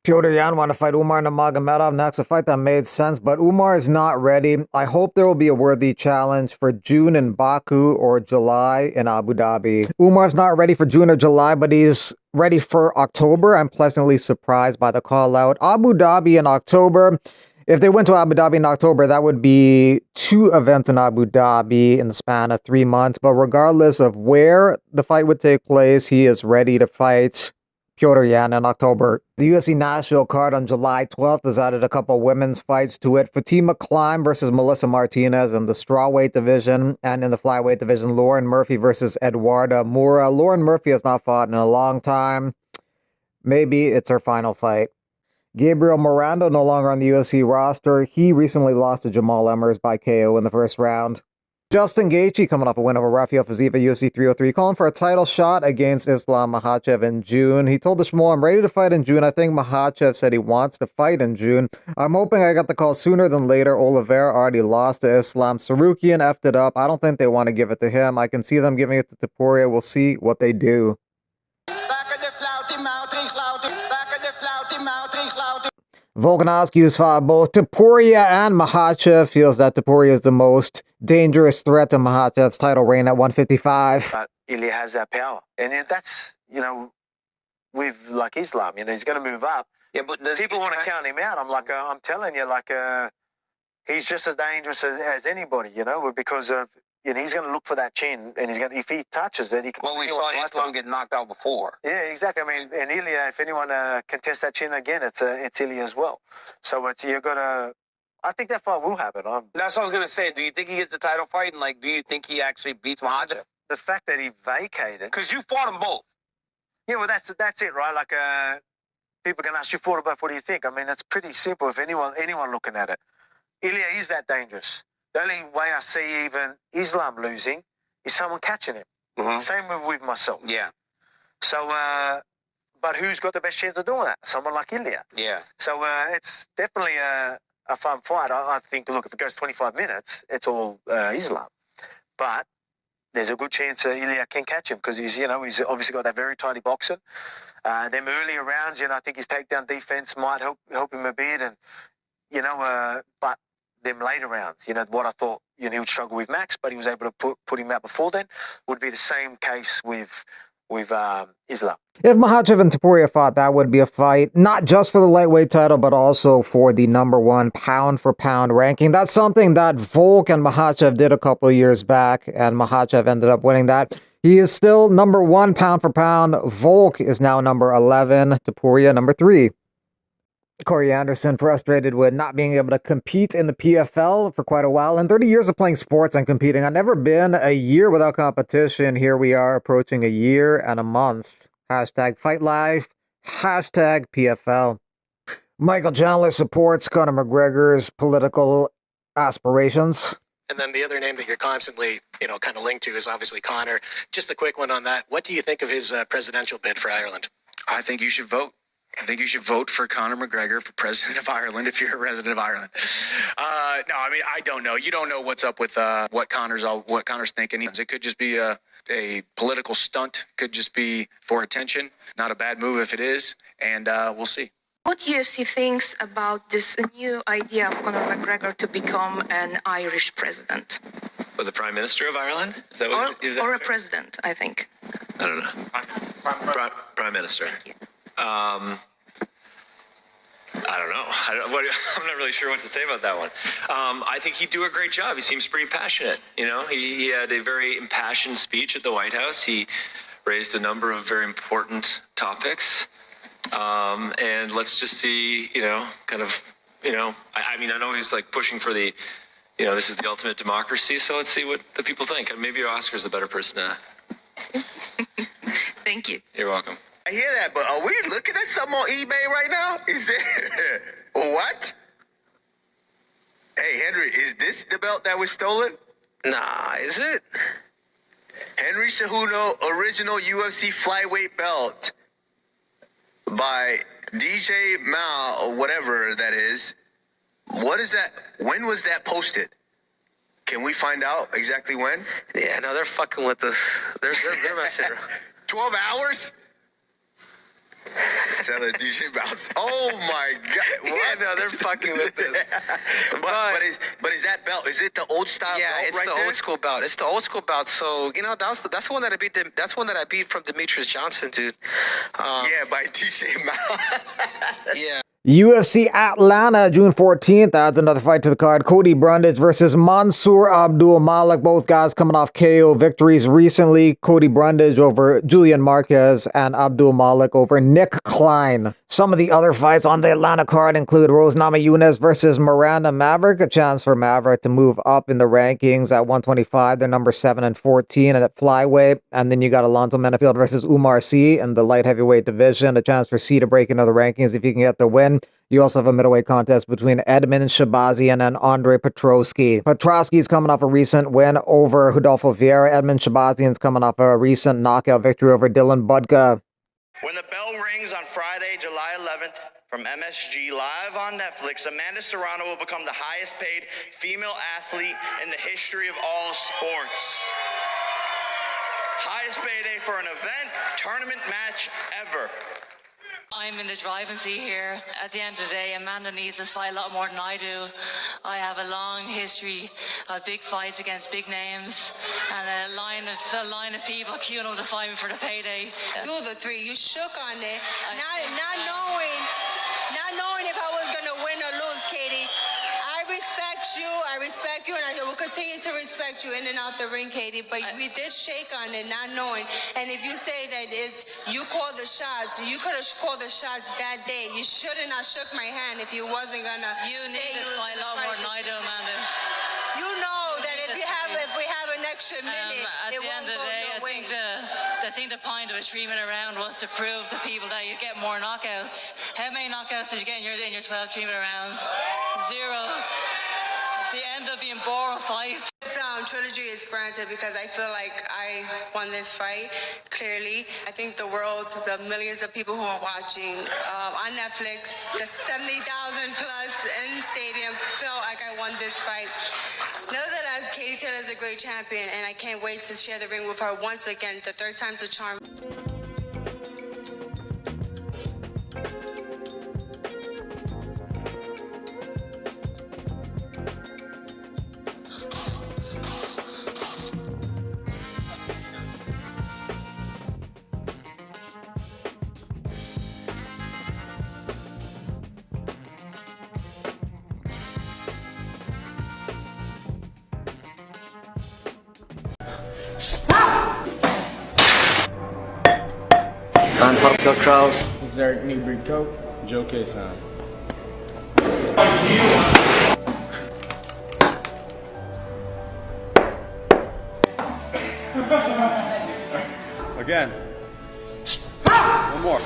Piotr Yan want to fight Umar Nurmagomedov next, a fight that made sense, but Umar is not ready. I hope there will be a worthy challenge for June in Baku or July in Abu Dhabi. Umar's not ready for June or July, but he's ready for October. I'm pleasantly surprised by the call out. Abu Dhabi in October. If they went to Abu Dhabi in October, that would be 2 events in Abu Dhabi in the span of 3 months. But regardless of where the fight would take place, he is ready to fight Piotr Yan in October. The UFC Nashville card on July 12th has added a couple women's fights to it. Fatima Klein versus Melissa Martinez in the strawweight division, and in the flyweight division, Lauren Murphy versus Eduarda Moura. Lauren Murphy has not fought in a long time. Maybe it's her final fight. Gabriel Miranda no longer on the UFC roster. He recently lost to Jamal Emmers by KO in the first round. Justin Gaethje coming off a win over Rafael Fiziev at UFC 303, calling for a title shot against Islam Makhachev in June. He told the Shmuel, I'm ready to fight in June. I think Makhachev said he wants to fight in June. I'm hoping I got the call sooner than later. Oliveira already lost to Islam. Sarukian effed it up. I don't think they want to give it to him. I can see them giving it to Topuria. We'll see what they do. Volkanovski has fought both Topuria and Makhachev. Feels that Topuria is the most dangerous threat to Makhachev's title reign at 155. But Ilya has that power. And that's, with like Islam, he's going to move up. Yeah, but people want to count him out. I'm telling you, he's just as dangerous as anybody, because of, he's going to look for that chin, and if he touches it, he can. Well, we saw Islam get knocked out before. Yeah, exactly. I mean, and Ilya, if anyone can test that chin again, it's Ilya as well. So you're gonna. I think that fight will happen. That's what I was gonna say. Do you think he gets the title fight, and do you think he actually beats Makhachev? The fact that he vacated, because you fought them both. Yeah, well, that's it, right? People can ask you fought both. What do you think? I mean, it's pretty simple. If anyone looking at it, Ilya is that dangerous. The only way I see even Islam losing is someone catching him. Mm-hmm. Same with myself. Yeah. So, but who's got the best chance of doing that? Someone like Ilya. Yeah. So it's definitely a fun fight. I think, look, if it goes 25 minutes, it's all Islam. But there's a good chance Ilya can catch him because he's obviously got that very tidy boxing. Them earlier rounds, I think his takedown defense might help him a bit, and but them later rounds, what I thought, he would struggle with Max, but he was able to put him out before then, would be the same case with Islam. If Makhachev and Topuria fought, that would be a fight, not just for the lightweight title, but also for the #1 pound-for-pound ranking. That's something that Volk and Makhachev did a couple of years back, and Makhachev ended up winning that. He is still #1 pound-for-pound. Volk is now number 11. Topuria, number 3. Corey Anderson frustrated with not being able to compete in the PFL for quite a while. In 30 years of playing sports and competing, I've never been a year without competition. Here we are approaching a year and a month. #FightLife. #PFL. Michael Chandler supports Conor McGregor's political aspirations. And then the other name that you're constantly, kind of linked to is obviously Conor. Just a quick one on that. What do you think of his presidential bid for Ireland? I think you should vote. I think you should vote for Conor McGregor for president of Ireland if you're a resident of Ireland. No, I mean, I don't know. You don't know what's up with what Conor's thinking. It could just be a political stunt. Could just be for attention. Not a bad move if it is, and we'll see. What UFC thinks about this new idea of Conor McGregor to become an Irish president? Or the Prime Minister of Ireland? Is that or a president, I think. I don't know. Prime Minister. Thank you. I don't know. I'm not really sure what to say about that one. I think he'd do a great job. He seems pretty passionate. He had a very impassioned speech at the White House. He raised a number of very important topics. And let's just see, I know he's pushing for the, this is the ultimate democracy. So let's see what the people think. And maybe Oscar's the better person to. Thank you. You're welcome. I hear that, but are we looking at something on eBay right now? Is there... What? Hey, Henry, is this the belt that was stolen? Nah, is it? Henry Cejudo original UFC flyweight belt by DJ Mao or whatever that is. What is that? When was that posted? Can we find out exactly when? Yeah, no, they're fucking with the... They're messing around. 12 hours? Seller DJ Mouse. Oh my God! What? Yeah, no, they're fucking with this. But is that belt? Is it the old style Yeah, belt it's right the there? old school belt. It's the old school belt. So that's the one that I beat. That's one that I beat from Demetrius Johnson, dude. Yeah, by DJ Mouse. Yeah. UFC Atlanta, June 14th, adds another fight to the card. Cody Brundage versus Mansour Abdul Malik. Both guys coming off KO victories recently. Cody Brundage over Julian Marquez and Abdul Malik over Nick Klein. Some of the other fights on the Atlanta card include Rose Namajunas versus Miranda Maverick. A chance for Maverick to move up in the rankings at 125. They're number 7 and 14 and at flyweight. And then you got Alonzo Menafield versus Umar C in the light heavyweight division. A chance for C to break into the rankings if you can get the win. You also have a middleweight contest between Edmund Shabazian and Andre Petroski. Petroski's coming off a recent win over Rodolfo Vieira. Edmund Shabazian's coming off a recent knockout victory over Dylan Budka. When the bell rings on Friday, July 11th, from MSG live on Netflix, Amanda Serrano will become the highest paid female athlete in the history of all sports. Highest payday for an event, tournament match ever. I'm in the driving seat here. At the end of the day, Amanda needs this fight a lot more than I do. I have a long history of big fights against big names and a line of people queuing up to fight me for the payday. 2 of the 3, you shook on it, not knowing if I was gonna win or lose, Katie. I respect you, and I will continue to respect you in and out the ring, Katie, but we did shake on it, not knowing. And if you say that it's you called the shots, you could have called the shots that day. You shouldn't have shook my hand if you wasn't gonna. You need this fight a lot more than I do, Amanda. You know that if we have an extra minute, at the end of the day, I think the point of a 3-minute round was to prove to people that you get more knockouts. How many knockouts did you get in your 12 3-minute rounds? 0. They end up being boring fights. This trilogy is granted because I feel like I won this fight clearly. I think the world, the millions of people who are watching on Netflix, the 70,000 plus in stadium felt like I won this fight. Nevertheless, Katie Taylor is a great champion, and I can't wait to share the ring with her once again. The 3rd time's the charm. I'm Pascal Kraus. This is Eric Newbreed Coat, Joe K-San. Again. One more.